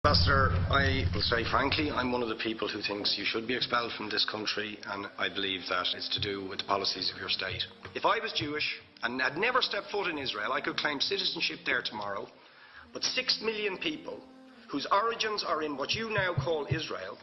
Ambassador, I will say frankly, I'm one of the people who thinks you should be expelled from this country, and I believe that it's to do with the policies of your state. If I was Jewish and had never stepped foot in Israel, I could claim citizenship there tomorrow, but 6 million people whose origins are in what you now call Israel,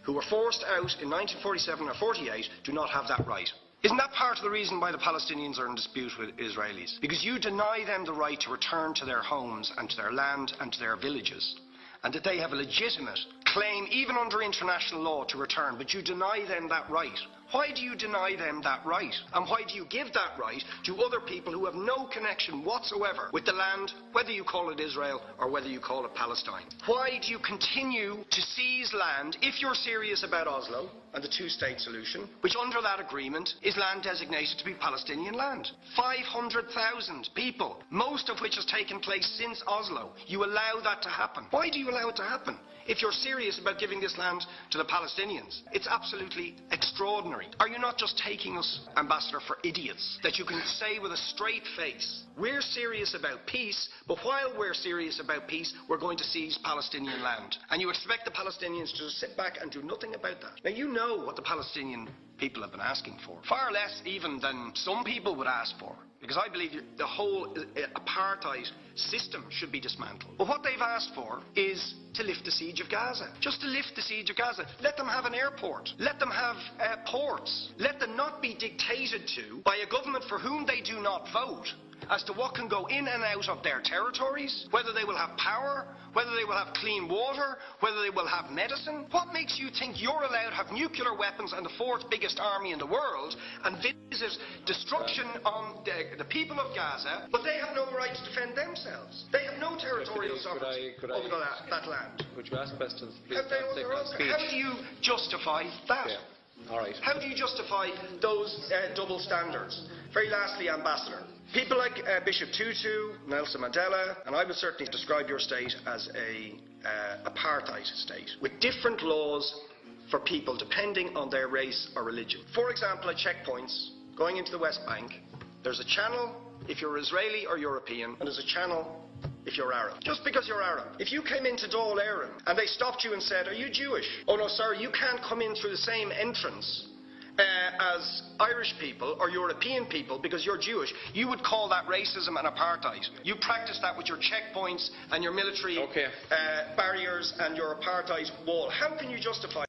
who were forced out in 1947 or 48, do not have that right. Isn't that part of the reason why the Palestinians are in dispute with Israelis? Because you deny them the right to return to their homes and to their land and to their villages, and that they have a legitimate claim, even under international law, to return, but you deny them that right. Why do you deny them that right? And why do you give that right to other people who have no connection whatsoever with the land, whether you call it Israel or whether you call it Palestine? Why do you continue to seize land, if you're serious about Oslo and the two-state solution, which under that agreement is land designated to be Palestinian land? 500,000 people, most of which has taken place since Oslo. You allow that to happen. Why do you allow it to happen? If you're serious about giving this land to the Palestinians, it's absolutely extraordinary. Are you not just taking us, Ambassador, for idiots? That you can say with a straight face, we're serious about peace, but while we're serious about peace, we're going to seize Palestinian land. And you expect the Palestinians to just sit back and do nothing about that. Now, you know what the Palestinian people have been asking for. Far less even than some people would ask for. Because I believe the whole apartheid system should be dismantled. But what they've asked for is to lift the siege of Gaza. Just to lift the siege of Gaza. Let them have an airport. Let them have ports. Let them not be dictated to by a government for whom they do not vote as to what can go in and out of their territories, whether they will have power, whether they will have clean water, whether they will have medicine. What makes you think you're allowed to have nuclear weapons and the fourth biggest army in the world and visit destruction on the people of Gaza, but they have no right to defend themselves? They have no territorial sovereignty over that land. Would you ask questions, please? How do you justify that? Yeah. All right. How do you justify those double standards? Very lastly, Ambassador, people like Bishop Tutu, Nelson Mandela, and I would certainly describe your state as a apartheid state, with different laws for people depending on their race or religion. For example, at checkpoints going into the West Bank, there's a channel if you're Israeli or European, and there's a channel if you're Arab. Just because you're Arab. If you came into Dáil Éireann and they stopped you and said, "Are you Jewish?" "Oh no, sorry, you can't come in through the same entrance as Irish people or European people because you're Jewish," you would call that racism and apartheid. You practice that with your checkpoints and your military barriers and your apartheid wall. How can you justify